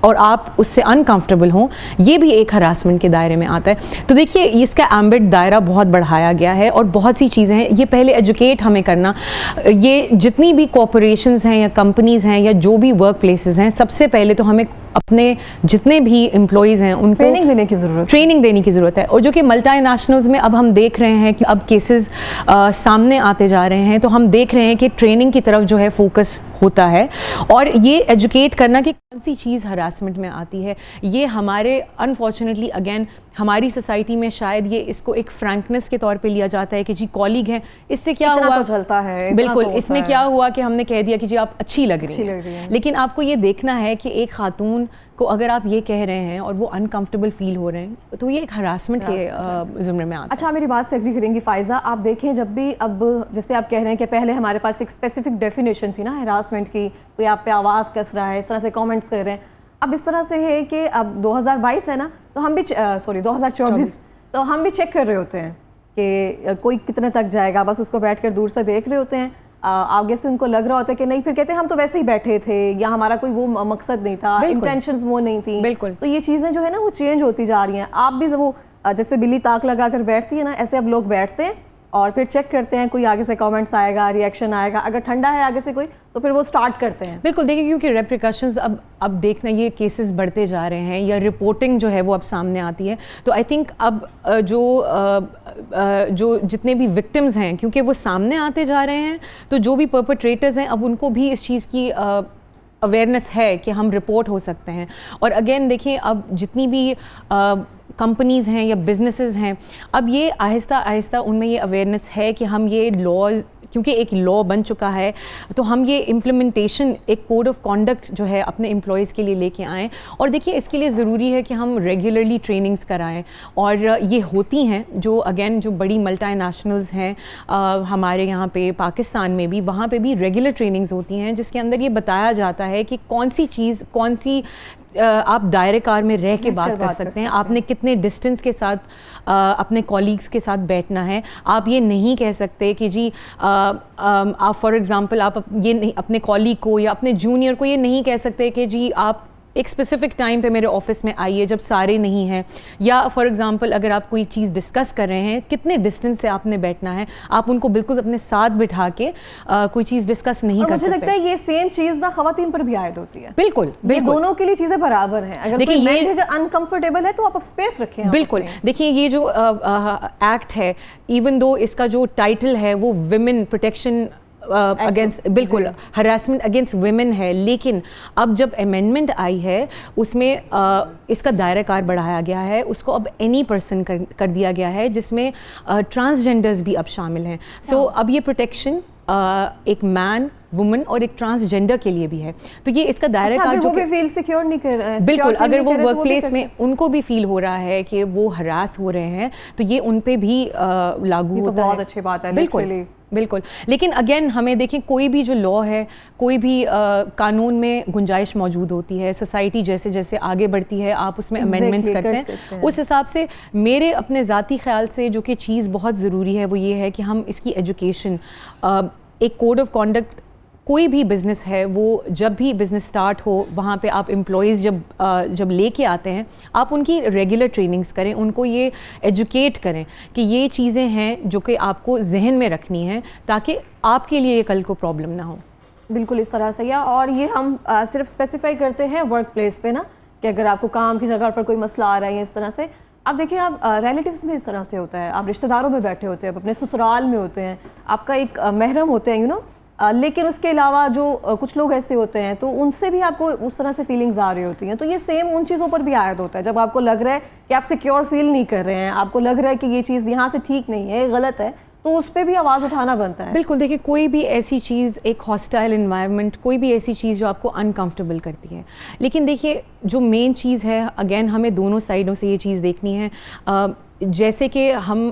اور آپ اس سے انکمفرٹیبل ہوں, یہ بھی ایک ہراسمنٹ کے دائرے میں آتا ہے. تو دیکھیے اس کا ایمبٹ دائرہ بہت بڑھایا گیا ہے اور بہت سی چیزیں ہیں. یہ پہلے ایجوکیٹ ہمیں کرنا, یہ جتنی بھی کارپوریشنز ہیں یا کمپنیز ہیں یا جو بھی ورک پلیسز ہیں, سب سے پہلے تو ہمیں اپنے جتنے بھی امپلائیز ہیں ان کو ٹریننگ دینے کی ضرورت ہے. اور جو کہ ملٹی نیشنلز میں اب ہم دیکھ رہے ہیں کہ اب کیسز سامنے آتے جا رہے ہیں, تو ہم دیکھ رہے ہیں کہ ٹریننگ کی طرف جو ہے فوکس ہوتا ہے. اور یہ ایجوکیٹ کرنا کہ کون سی چیز ہراسمنٹ میں آتی ہے, یہ ہمارے انفارچونیٹلی اگین ہماری سوسائٹی میں شاید یہ اس کو ایک فرینکنس کے طور پہ لیا جاتا ہے کہ جی کالیگ ہیں, اس سے کیا ہوا, چلتا ہے بالکل, اس میں کیا ہوا کہ ہم نے کہہ دیا کہ جی آپ اچھی لگ رہی ہیں. لیکن آپ کو یہ دیکھنا ہے کہ ایک خاتون کو اگر آپ یہ کہہ رہے ہیں اور وہ انکمفرٹیبل فیل ہو رہے ہیں تو یہ ایک ہراسمنٹ کے زمرے میں آتا ہے. اچھا, میری بات سے ایگری کریں گی فائزہ, آپ دیکھیں جب بھی اب جیسے آپ کہہ رہے ہیں کہ پہلے ہمارے پاس ایک اسپیسیفک ڈیفینیشن تھی نا ہراسمنٹ کی, کوئی آپ پہ آواز کس رہا ہے, اس طرح سے کامنٹس کر رہے ہیں. اب اس طرح سے ہے کہ اب 2022 ہے نا, تو ہم بھی 2024, تو ہم بھی چیک کر رہے ہوتے ہیں کہ کوئی کتنے تک جائے گا, بس اس کو بیٹھ کر دور سے دیکھ رہے ہوتے ہیں. آگے سے ان کو لگ رہا ہوتا ہے کہ نہیں, پھر کہتے ہیں ہم تو ویسے ہی بیٹھے تھے یا ہمارا کوئی وہ مقصد نہیں تھا, انٹینشنز وہ نہیں تھیں. بالکل. تو یہ چیزیں جو ہے نا وہ چینج ہوتی جا رہی ہیں. آپ بھی وہ جیسے بلی تاک لگا کر بیٹھتی ہے نا, ایسے اب لوگ بیٹھتے ہیں اور پھر چیک کرتے ہیں کوئی آگے سے کامنٹس آئے گا, ریئیکشن آئے گا, اگر ٹھنڈا ہے آگے سے کوئی تو پھر وہ سٹارٹ کرتے ہیں. بالکل, دیکھیں کیونکہ ریپریکاشنز اب دیکھنا, یہ کیسز بڑھتے جا رہے ہیں یا رپورٹنگ جو ہے وہ اب سامنے آتی ہے. تو آئی تھنک اب جو جتنے بھی وکٹمز ہیں, کیونکہ وہ سامنے آتے جا رہے ہیں, تو جو بھی پرپیٹریٹرز ہیں اب ان کو بھی اس چیز کی اویئرنیس ہے کہ ہم رپورٹ ہو سکتے ہیں. اور اگین دیکھیں اب جتنی بھی کمپنیز ہیں یا بزنسز ہیں, اب یہ آہستہ آہستہ ان میں یہ اویئرنیس ہے کہ ہم یہ لاز, کیونکہ ایک لا بن چکا ہے, تو ہم یہ امپلیمنٹیشن ایک کوڈ آف کانڈکٹ جو ہے اپنے امپلائیز کے لیے لے کے آئیں. اور دیکھیے اس کے لیے ضروری ہے کہ ہم ریگولرلی ٹریننگز کرائیں, اور یہ ہوتی ہیں جو اگین جو بڑی ملٹی نیشنلز ہیں ہمارے یہاں پہ پاکستان میں بھی, وہاں پہ بھی ریگولر ٹریننگز ہوتی ہیں جس کے اندر یہ بتایا جاتا ہے کہ کون سی چیز, کون سی آپ دائرے کار میں رہ کے بات کر سکتے ہیں, آپ نے کتنے ڈسٹینس کے ساتھ اپنے کولیگز کے ساتھ بیٹھنا ہے. آپ یہ نہیں کہہ سکتے کہ جی آپ فار ایگزامپل آپ یہ نہیں اپنے کولیگ کو یا اپنے جونیئر کو یہ نہیں کہہ سکتے کہ جی آپ ایک اسپیسیفک ٹائم پہ میرے آفس میں آئیے جب سارے نہیں ہیں. یا فار ایگزامپل اگر آپ کوئی چیز ڈسکس کر رہے ہیں, کتنے ڈسٹینس سے آپ نے بیٹھنا ہے, آپ ان کو بالکل اپنے ساتھ بٹھا کے کوئی چیز ڈسکس نہیں کر سکتے. مجھے لگتا ہے یہ سیم چیز نا خواتین پر بھی عائد ہوتی ہے. بالکل, دونوں کے لیے چیزیں برابر ہیں. اگر کوئی مین انکمفرٹیبل ہے تو آپ اسپیس رکھیں. بالکل, دیکھیے یہ جو ایکٹ ہے, ایون دو اس کا جو ٹائٹل ہے وہ ویمن پروٹیکشن اگینسٹ, بالکل ہراسمنٹ اگینسٹ ویمن ہے, لیکن اب جب امینڈمنٹ آئی ہے اس میں اس کا دائرہ کار بڑھایا گیا ہے, اس کو اب اینی پرسن کر دیا گیا ہے, جس میں ٹرانسجینڈرز بھی اب شامل ہیں. سو اب یہ پروٹیکشن ایک مین, وومن اور ایک ٹرانسجینڈر کے لیے بھی ہے. تو یہ اس کا دائرہ کار جو کہ فیل سیکیور نہیں کر رہے ہیں, بالکل, اگر وہ ورک پلیس میں ان کو بھی فیل ہو رہا ہے کہ وہ ہراس ہو رہے ہیں, تو یہ ان پہ بھی لاگو ہوتا ہے. بہت اچھی بات ہے. بالکل بالکل. لیکن اگین ہمیں دیکھیں کوئی بھی جو لا ہے, کوئی بھی قانون میں گنجائش موجود ہوتی ہے. سوسائٹی جیسے جیسے آگے بڑھتی ہے آپ اس میں امینڈمنٹس کرتے ہیں. اس حساب سے میرے اپنے ذاتی خیال سے جو کہ چیز بہت ضروری ہے وہ یہ ہے کہ ہم اس کی ایجوکیشن, ایک کوڈ آف کانڈکٹ, کوئی بھی بزنس ہے وہ جب بھی بزنس سٹارٹ ہو وہاں پہ آپ امپلائیز جب لے کے آتے ہیں, آپ ان کی ریگولر ٹریننگز کریں, ان کو یہ ایجوکیٹ کریں کہ یہ چیزیں ہیں جو کہ آپ کو ذہن میں رکھنی ہیں تاکہ آپ کے لیے یہ کل کو پرابلم نہ ہو. بالکل اس طرح سے. یا اور یہ ہم صرف اسپیسیفائی کرتے ہیں ورک پلیس پہ نا, کہ اگر آپ کو کام کی جگہ پر کوئی مسئلہ آ رہا ہے اس طرح سے. اب دیکھیں آپ ریلیٹیوز میں اس طرح سے ہوتا ہے, آپ رشتہ داروں میں بیٹھے ہوتے ہیں, اپنے سسرال میں ہوتے ہیں, آپ کا ایک محرم ہوتے ہیں لیکن اس کے علاوہ جو کچھ لوگ ایسے ہوتے ہیں تو ان سے بھی آپ کو اس طرح سے فیلنگز آ رہی ہوتی ہیں. تو یہ سیم ان چیزوں پر بھی عائد ہوتا ہے جب آپ کو لگ رہا ہے کہ آپ سیکیور فیل نہیں کر رہے ہیں, آپ کو لگ رہا ہے کہ یہ چیز یہاں سے ٹھیک نہیں ہے, غلط ہے, تو اس پہ بھی آواز اٹھانا بنتا ہے. بالکل, دیکھیے کوئی بھی ایسی چیز, ایک ہاسٹائل انوائرمنٹ, کوئی بھی ایسی چیز جو آپ کو انکمفرٹیبل کرتی ہے. لیکن دیکھیے جو مین چیز ہے, اگین ہمیں دونوں سائڈوں سے یہ چیز دیکھنی ہے. جیسے کہ ہم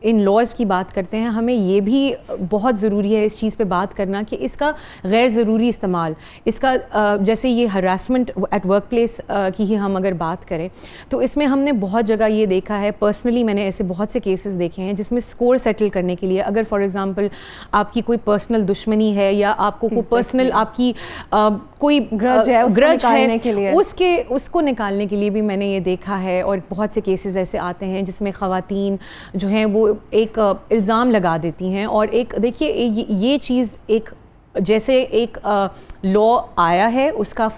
ان لاز کی بات کرتے ہیں ہمیں یہ بھی بہت ضروری ہے اس چیز پہ بات کرنا کہ اس کا غیر ضروری استعمال، اس کا جیسے یہ ہراسمنٹ ایٹ ورک پلیس کی ہی ہم اگر بات کریں تو اس میں ہم نے بہت جگہ یہ دیکھا ہے، پرسنلی میں نے ایسے بہت سے کیسز دیکھے ہیں جس میں اسکور سیٹل کرنے کے لیے، اگر فار ایگزامپل آپ کی کوئی پرسنل دشمنی ہے یا آپ کو کوئی پرسنل آپ کی کوئی گرج ہے اس کو نکالنے کے لیے بھی میں نے یہ دیکھا ہے، اور بہت سے کیسز ایسے آتے ہیں جس میں خواتین جو ہیں وہ ایک الزام لگا دیتی ہیں، اور ایک دیکھیے یہ چیز ایک جیسے ایک لا آیا ہے اس کا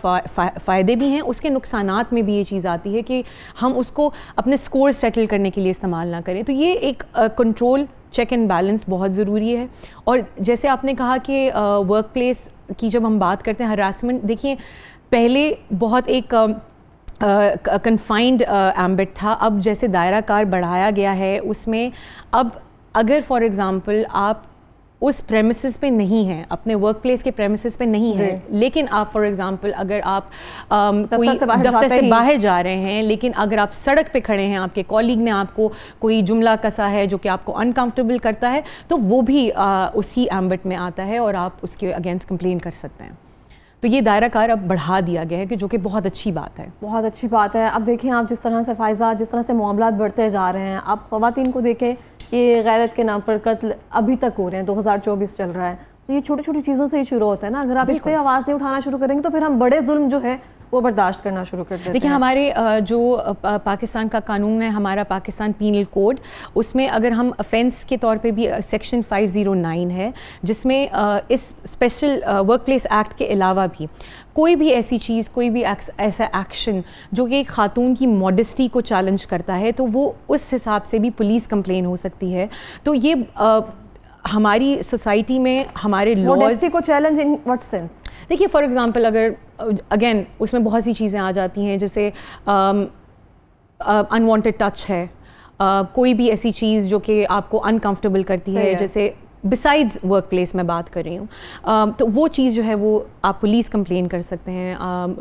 فائدے بھی ہیں، اس کے نقصانات میں بھی یہ چیز آتی ہے کہ ہم اس کو اپنے سکور سیٹل کرنے کے لیے استعمال نہ کریں، تو یہ ایک کنٹرول چیک اینڈ بیلنس بہت ضروری ہے۔ اور جیسے آپ نے کہا کہ ورک پلیس کی جب ہم بات کرتے ہیں ہراسمنٹ، دیکھیے پہلے بہت ایک کنفائنڈ ایمبٹ تھا، اب جیسے دائرہ کار بڑھایا گیا ہے اس میں اب اگر فار ایگزامپل آپ اس پریمیسز پہ نہیں ہیں، اپنے ورک پلیس کے پریمیسز پہ نہیں ہیں، لیکن آپ فار ایگزامپل اگر آپ کوئی دفتر سے باہر جا رہے ہیں، لیکن اگر آپ سڑک پہ کھڑے ہیں، آپ کے کولیگ نے آپ کو کوئی جملہ کسا ہے جو کہ آپ کو انکمفرٹیبل کرتا ہے، تو وہ بھی اسی ایمبٹ میں آتا ہے اور آپ اس کے اگینسٹ کمپلین کر سکتے ہیں۔ تو یہ دائرہ کار اب بڑھا دیا گیا ہے کہ جو کہ بہت اچھی بات ہے، بہت اچھی بات ہے۔ اب دیکھیں آپ جس طرح سے فائزہ، جس طرح سے معاملات بڑھتے جا رہے ہیں، آپ خواتین کو دیکھیں کہ غیرت کے نام پر قتل ابھی تک ہو رہے ہیں، 2024 چل رہا ہے، تو یہ چھوٹی چھوٹی چیزوں سے ہی شروع ہوتا ہے نا، اگر آپ اس پہ آواز نہیں اٹھانا شروع کریں گے تو پھر ہم بڑے ظلم جو ہے وہ برداشت کرنا شروع کر دیتے ہیں۔ دیکھیں ہمارے جو پاکستان کا قانون ہے، ہمارا پاکستان پینل کوڈ، اس میں اگر ہم افینس کے طور پہ بھی سیکشن 509 ہے جس میں اس اسپیشل ورک پلیس ایکٹ کے علاوہ بھی کوئی بھی ایسی چیز، کوئی بھی ایسا ایکشن جو کہ ایک خاتون کی ماڈسٹی کو چیلنج کرتا ہے تو وہ اس حساب سے بھی پولیس کمپلین ہو سکتی ہے۔ تو یہ ہماری سوسائٹی میں ہمارے ماڈسٹی کو چیلنج ان واٹ سینس؟ دیکھیے فار ایگزامپل اگر اگین اس میں بہت سی چیزیں آ جاتی ہیں جیسے انوانٹیڈ ٹچ ہے، کوئی بھی ایسی چیز جو کہ آپ کو انکمفرٹیبل کرتی ہے، جیسے بسائڈز ورک پلیس میں بات کر رہی ہوں، تو وہ چیز جو ہے وہ آپ پولیس کمپلین کر سکتے ہیں،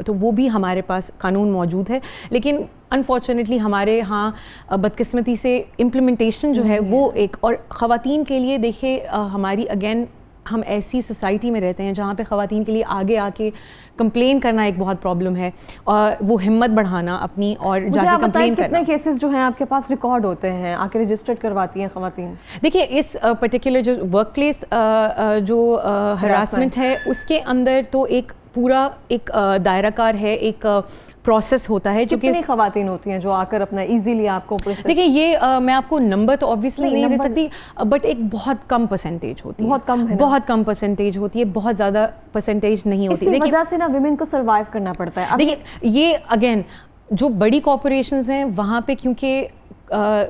تو وہ بھی ہمارے پاس قانون موجود ہے، لیکن انفارچونیٹلی ہمارے ہاں بدقسمتی سے امپلیمنٹیشن جو ہے وہ ایک، اور خواتین کے لیے دیکھیں ہماری اگین ہم ایسی سوسائٹی میں رہتے ہیں جہاں پہ خواتین کے لیے آگے آ کے کمپلین کرنا ایک بہت پرابلم ہے، اور وہ ہمت بڑھانا اپنی اور جا کے کمپلین کرنا۔ کتنے کیسز جو ہیں آپ کے پاس ریکارڈ ہوتے ہیں، آ کے رجسٹرڈ کرواتی ہیں خواتین؟ دیکھیے اس پرٹیکولر جو ورک پلیس جو ہراسمنٹ ہے اس کے اندر تو ایک پورا ایک دائرہ کار ہے، ایک پروسیس ہوتا ہے جو کہ کتنی خواتین ہوتی ہیں جو آ کر اپنا ایزیلی آپ کو دیکھیں یہ میں آپ کو نمبر تو آبویسلی نہیں دے سکتی، بٹ ایک بہت کم پرسنٹیج ہوتی ہے، بہت کم پرسنٹیج ہوتی ہے، بہت زیادہ پرسنٹیج نہیں ہوتی۔ اس وجہ سے نا ویمن کو سروائیو کرنا پڑتا ہے۔ دیکھیے یہ اگین جو بڑی کارپوریشنز ہیں وہاں پہ کیونکہ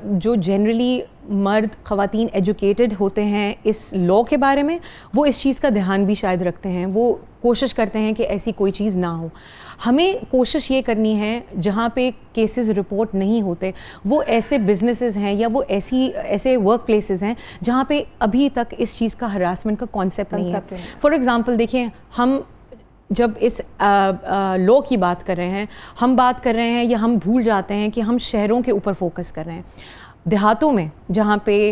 جو جنرلی مرد خواتین ایجوکیٹڈ ہوتے ہیں اس لا کے بارے میں، وہ اس چیز کا دھیان بھی شاید رکھتے ہیں، وہ کوشش کرتے ہیں کہ ایسی کوئی چیز نہ ہو۔ ہمیں کوشش یہ کرنی ہے جہاں پہ کیسز رپورٹ نہیں ہوتے وہ ایسے بزنسز ہیں یا وہ ایسے ورک پلیسز ہیں جہاں پہ ابھی تک اس چیز کا ہراسمنٹ کا کانسیپٹ نہیں ہے۔ فار ایگزامپل دیکھیں ہم جب اس لا کی بات کر رہے ہیں، ہم بات کر رہے ہیں یا ہم بھول جاتے ہیں کہ ہم شہروں کے اوپر فوکس کر رہے ہیں۔ دیہاتوں میں جہاں پہ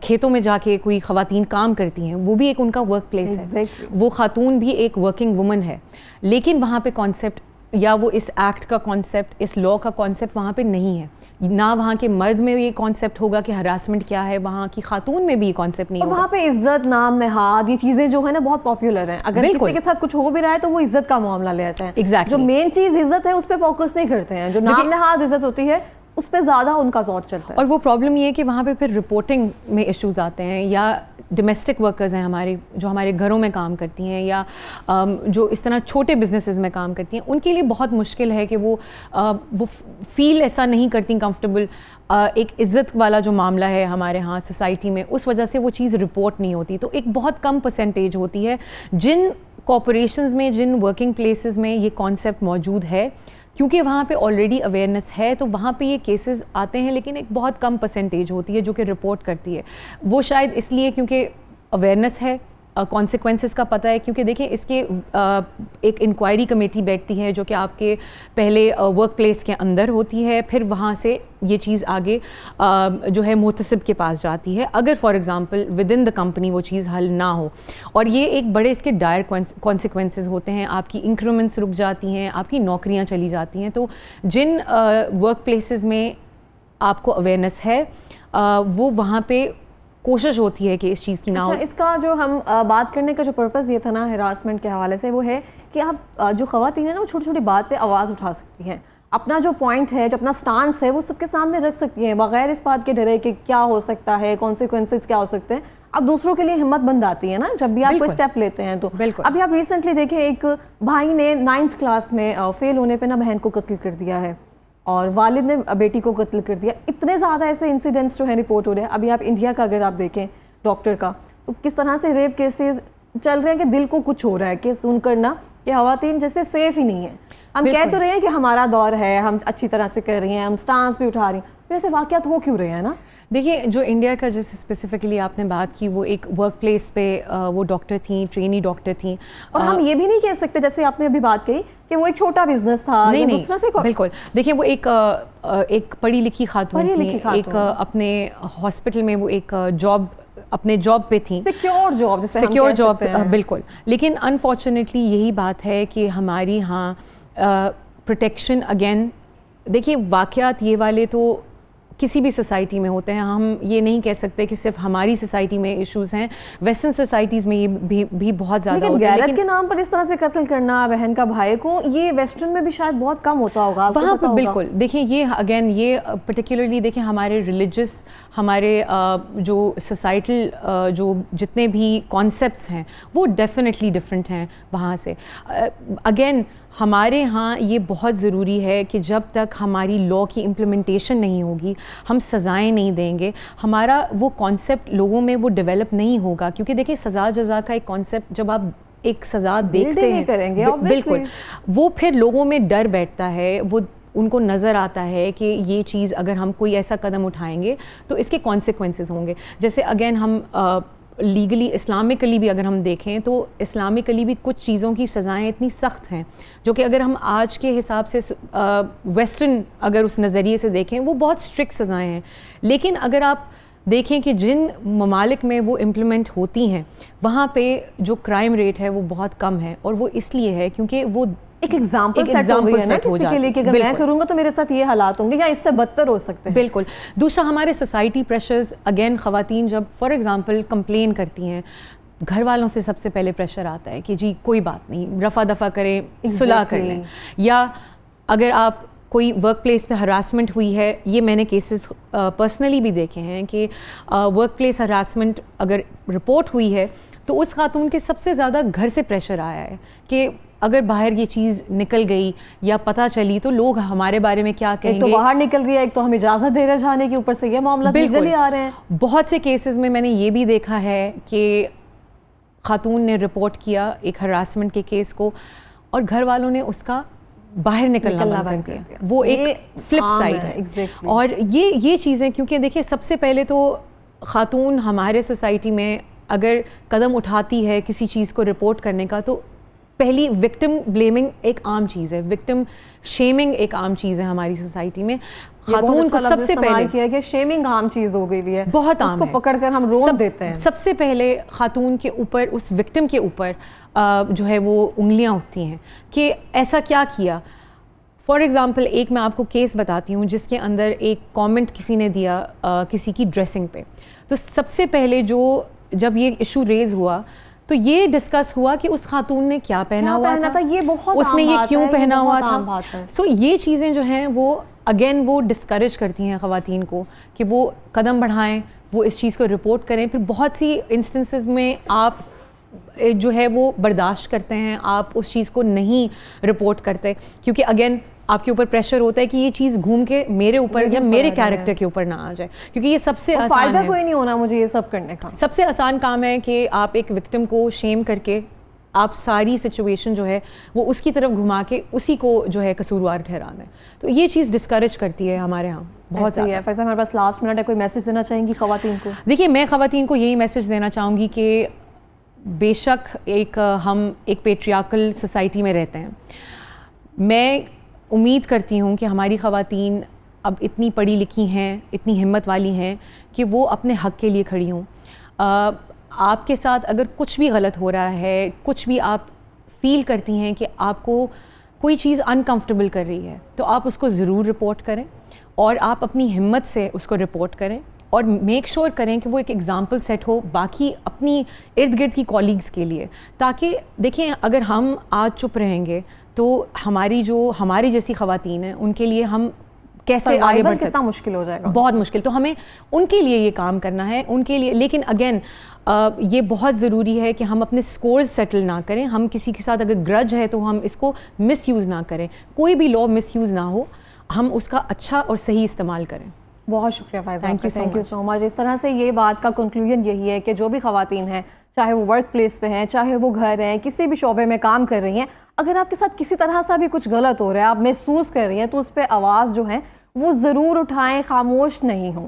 کھیتوں میں جا کے کوئی خواتین کام کرتی ہیں وہ بھی ایک ان کا ورک پلیس ہے، وہ خاتون بھی ایک ورکنگ وومن ہے، لیکن وہاں پہ کانسیپٹ یا وہ اس ایکٹ کا کانسیپٹ، اس لا کا کانسیپٹ وہاں پہ نہیں ہے، نہ وہاں کے مرد میں یہ کانسیپٹ ہوگا کہ ہراسمنٹ کیا ہے، وہاں کی خاتون میں بھی یہ کانسیپٹ نہیں ہوگا۔ وہاں پہ عزت، نام نہاد، یہ چیزیں جو ہے نا بہت پاپولر ہیں، اگر کسی کے ساتھ کچھ ہو بھی رہا ہے تو وہ عزت کا معاملہ لے آتے ہیں، جو مین چیز عزت ہے اس پہ فوکس نہیں کرتے ہیں، جو نام نہاد عزت ہوتی ہے اس پہ زیادہ ان کا زور چلتا ہے۔ اور وہ پرابلم یہ ہے کہ وہاں پہ پھر رپورٹنگ میں ایشوز آتے ہیں، یا ڈومیسٹک ورکرز ہیں ہماری جو ہمارے گھروں میں کام کرتی ہیں یا جو اس طرح چھوٹے بزنسز میں کام کرتی ہیں، ان کے لیے بہت مشکل ہے کہ وہ فیل ایسا نہیں کرتی کمفرٹیبل، ایک عزت والا جو معاملہ ہے ہمارے ہاں سوسائٹی میں، اس وجہ سے وہ چیز رپورٹ نہیں ہوتی۔ تو ایک بہت کم پرسنٹیج ہوتی ہے جن کارپوریشنز میں، جن ورکنگ پلیسز میں یہ کانسیپٹ موجود ہے، کیونکہ وہاں پہ آلریڈی اویئرنیس ہے تو وہاں پہ یہ کیسز آتے ہیں، لیکن ایک بہت کم پرسنٹیج ہوتی ہے جو کہ رپورٹ کرتی ہے۔ وہ شاید اس لیے کیونکہ اویئرنیس ہے، کانسیکوینسز کا پتہ ہے, کیونکہ دیکھیں اس کے ایک انکوائری کمیٹی بیٹھتی ہے جو کہ آپ کے پہلے ورک پلیس کے اندر ہوتی ہے, پھر وہاں سے یہ چیز آگے جو ہے محتسب کے پاس جاتی ہے اگر for example with in the company وہ چیز حل نہ ہو. اور یہ ایک بڑے اس کے ڈائر کانسیکوینسز ہوتے ہیں, آپ کی انکریمنٹس رک جاتی ہیں, آپ کی نوکریاں چلی جاتی ہیں. تو جن ورک پلیسز میں آپ کو اویئرنیس ہے وہ وہاں پہ کوشش ہوتی ہے کہ اس چیز کی نہ ہو. اس کا جو ہم بات کرنے کا جو پرپز یہ تھا نا ہراسمنٹ کے حوالے سے, وہ ہے کہ آپ جو خواتین ہیں نا وہ چھوٹی چھوٹی بات پہ آواز اٹھا سکتی ہیں, اپنا جو پوائنٹ ہے, جو اپنا سٹانس ہے وہ سب کے سامنے رکھ سکتی ہیں بغیر اس بات کے ڈرے کہ کیا ہو سکتا ہے, کانسیکوینسز کیا ہو سکتے ہیں. اب دوسروں کے لیے ہمت بن جاتی ہے نا جب بھی آپ کوئی اسٹیپ لیتے ہیں. تو ابھی آپ ریسنٹلی دیکھیں ایک بھائی نے 9th کلاس میں فیل ہونے پہ نا بہن کو قتل کر دیا ہے اور والد نے بیٹی کو قتل کر دیا. اتنے زیادہ ایسے انسیڈنٹس جو ہیں رپورٹ ہو رہے ہیں. ابھی آپ انڈیا کا اگر آپ دیکھیں ڈاکٹر کا, تو کس طرح سے ریپ کیسز چل رہے ہیں کہ دل کو کچھ ہو رہا ہے کہ سن کر نا کہ خواتین جیسے سیف ہی نہیں ہیں. ہم کہہ تو رہے ہیں کہ ہمارا دور ہے, ہم اچھی طرح سے کر رہی ہیں, ہم سٹانس بھی اٹھا رہی ہیں, پھر ایسے واقعات ہو کیوں رہے ہیں نا. دیکھیے جو انڈیا کا جیسے اسپیسیفکلی آپ نے بات کی, وہ ایک ورک پلیس پہ وہ ڈاکٹر تھیں, ٹرینی ڈاکٹر تھیں, اور ہم یہ بھی نہیں کہہ سکتے جیسے آپ نے ابھی بات کہی کہ وہ ایک چھوٹا بزنس تھا. نہیں بالکل. دیکھیں وہ ایک پڑھی لکھی خاتون تھیں, ایک اپنے ہاسپٹل میں وہ ایک جاب اپنے جاب پہ تھیں, سیکیور جاب, بالکل. لیکن انفارچونیٹلی یہی بات ہے کہ ہماری ہاں پروٹیکشن اگین دیکھیے واقعات یہ والے تو کسی بھی سوسائٹی میں ہوتے ہیں. ہم یہ نہیں کہہ سکتے کہ صرف ہماری سوسائٹی میں ایشوز ہیں, ویسٹرن سوسائٹیز میں یہ بھی بہت زیادہ ہوتا ہے. غیرت کے نام پر اس طرح سے قتل کرنا بہن کا بھائی کو, یہ ویسٹرن میں بھی شاید بہت کم ہوتا ہوگا وہاں پہ. بالکل. دیکھیں یہ اگین یہ پرٹیکولرلی دیکھیں ہمارے ریلیجس, ہمارے جو سوسائٹل جو جتنے بھی کانسیپٹس ہیں وہ ڈیفینیٹلی ڈفرینٹ ہیں وہاں سے. اگین ہمارے ہاں یہ بہت ضروری ہے کہ جب تک ہماری لاء کی امپلیمنٹیشن نہیں ہوگی, ہم سزائیں نہیں دیں گے, ہمارا وہ کانسیپٹ لوگوں میں وہ ڈیولپ نہیں ہوگا. کیونکہ دیکھیں سزا جزا کا ایک کانسیپٹ جب آپ ایک سزا دیکھتے ہیں بالکل وہ پھر لوگوں میں ڈر بیٹھتا ہے, وہ ان کو نظر آتا ہے کہ یہ چیز اگر ہم کوئی ایسا قدم اٹھائیں گے تو اس کے کانسیکوینسز ہوں گے. جیسے اگین ہم لیگلی اسلامکلی بھی اگر ہم دیکھیں تو اسلامکلی بھی کچھ چیزوں کی سزائیں اتنی سخت ہیں جو کہ اگر ہم آج کے حساب سے ویسٹرن اگر اس نظریے سے دیکھیں وہ بہت اسٹرکٹ سزائیں ہیں. لیکن اگر آپ دیکھیں کہ جن ممالک میں وہ امپلیمنٹ ہوتی ہیں وہاں پہ جو کرائم ریٹ ہے وہ بہت کم ہے, اور وہ اس لیے ہے کیونکہ وہ ایک ایگزامپل سیٹ ہو گئی ہے نا کسی کے لیے کہ اگر میں کروں گا تو میرے ساتھ یہ حالات ہوں گے یا اس سے بدتر ہو سکتے ہیں. بالکل. دوسرا ہمارے سوسائٹی پریشرز, اگین خواتین جب فار ایگزامپل کمپلین کرتی ہیں گھر والوں سے سب سے پہلے پریشر آتا ہے کہ جی کوئی بات نہیں, رفع دفع کریں, صلح کر لیں. یا اگر آپ کوئی ورک پلیس پہ ہراسمنٹ ہوئی ہے, یہ میں نے کیسز پرسنلی بھی دیکھے ہیں کہ ورک پلیس ہراسمنٹ اگر رپورٹ ہوئی ہے تو اس خاتون کے سب سے زیادہ گھر سے پریشر آیا ہے کہ اگر باہر یہ چیز نکل گئی یا پتہ چلی تو لوگ ہمارے بارے میں کیا کہیں گے. ایک تو باہر نکل رہی ہے, ایک تو ہمیں اجازت دے رہے جانے کی, اوپر سے یہ معاملات لیگلی آ رہے ہیں. بہت سے کیسز میں نے یہ بھی دیکھا ہے کہ خاتون نے رپورٹ کیا ایک ہراسمنٹ کے کیس کو اور گھر والوں نے اس کا باہر نکلنا بند کر دیا. وہ ایک فلپ سائڈ ہے. اور یہ چیزیں کیونکہ دیکھیں سب سے پہلے تو خاتون ہمارے سوسائٹی میں اگر قدم اٹھاتی ہے کسی چیز کو رپورٹ کرنے کا تو پہلی وکٹم بلیمنگ ایک عام چیز ہے, وکٹم شیمنگ ایک عام چیز ہے ہماری سوسائٹی میں. خاتون کو سب سے پہلے کیا کہ شیمنگ عام چیز ہو گئی ہے, بہت عام ہے, اس کو پکڑ کر ہم رون دیتے ہیں. سب سے پہلے خاتون کے اوپر, اس وکٹم کے اوپر جو ہے وہ انگلیاں اٹھتی ہیں کہ ایسا کیا کیا. فار ایگزامپل ایک میں آپ کو کیس بتاتی ہوں جس کے اندر ایک کامنٹ کسی نے دیا کسی کی ڈریسنگ پہ. تو سب سے پہلے جب یہ ایشو ریز ہوا تو یہ ڈسکس ہوا کہ اس خاتون نے کیا پہنا ہوا تھا, اس نے یہ کیوں پہنا ہوا تھا. سو یہ چیزیں جو ہیں وہ اگین وہ ڈسکریج کرتی ہیں خواتین کو کہ وہ قدم بڑھائیں, وہ اس چیز کو رپورٹ کریں. پھر بہت سی انسٹنسز میں آپ جو ہے وہ برداشت کرتے ہیں, آپ اس چیز کو نہیں رپورٹ کرتے کیونکہ اگین آپ کے اوپر پریشر ہوتا ہے کہ یہ چیز گھوم کے میرے اوپر یا میرے کیریکٹر کے اوپر نہ آ جائے, کیونکہ یہ سب سے آسان ہے. فائدہ کوئی نہیں ہونا مجھے یہ سب کرنے کا. سب سے آسان کام ہے کہ آپ ایک وکٹم کو شیم کر کے آپ ساری سچویشن جو ہے وہ اس کی طرف گھما کے اسی کو جو ہے قصوروار ٹھہرا دیں. تو یہ چیز ڈسکریج کرتی ہے ہمارے ہاں بہت زیادہ. فیصل ہمارے پاس لاسٹ منٹ ہے, کوئی میسج دینا چاہیں گی خواتین کو؟ دیکھیے میں خواتین کو یہی میسج دینا چاہوں گی کہ بے شک ہم ایک پیٹریارکل سوسائٹی میں رہتے ہیں. میں امید کرتی ہوں کہ ہماری خواتین اب اتنی پڑھی لکھی ہیں, اتنی ہمت والی ہیں کہ وہ اپنے حق کے لیے کھڑی ہوں. آپ کے ساتھ اگر کچھ بھی غلط ہو رہا ہے, کچھ بھی آپ فیل کرتی ہیں کہ آپ کو کوئی چیز انکمفرٹیبل کر رہی ہے, تو آپ اس کو ضرور رپورٹ کریں, اور آپ اپنی ہمت سے اس کو رپورٹ کریں, اور میک شور کریں کہ وہ ایک ایگزامپل سیٹ ہو باقی اپنی ارد گرد کی کالیگز کے لیے. تاکہ دیکھیں, اگر ہم آج چپ رہیں گے تو ہماری جیسی خواتین ہیں ان کے لیے ہم کیسے آگے بڑھ سکتے ہیں؟ کتنا مشکل ہو جائے گا, بہت مشکل. تو ہمیں ان کے لیے یہ کام کرنا ہے, ان کے لیے. لیکن اگین یہ بہت ضروری ہے کہ ہم اپنے سکورز سیٹل نہ کریں. ہم کسی کے ساتھ اگر گرج ہے تو ہم اس کو مس یوز نہ کریں. کوئی بھی لا مس یوز نہ ہو, ہم اس کا اچھا اور صحیح استعمال کریں. بہت شکریہ فائزہ, تھینک یو سو مچ. اس طرح سے یہ بات کا کنکلوژن یہی ہے کہ جو بھی خواتین ہیں, چاہے وہ ورک پلیس پہ ہیں, چاہے وہ گھر ہیں, کسی بھی شعبے میں کام کر رہی ہیں, اگر آپ کے ساتھ کسی طرح سے بھی کچھ غلط ہو رہا ہے, آپ محسوس کر رہی ہیں, تو اس پہ آواز جو ہے وہ ضرور اٹھائیں, خاموش نہیں ہوں.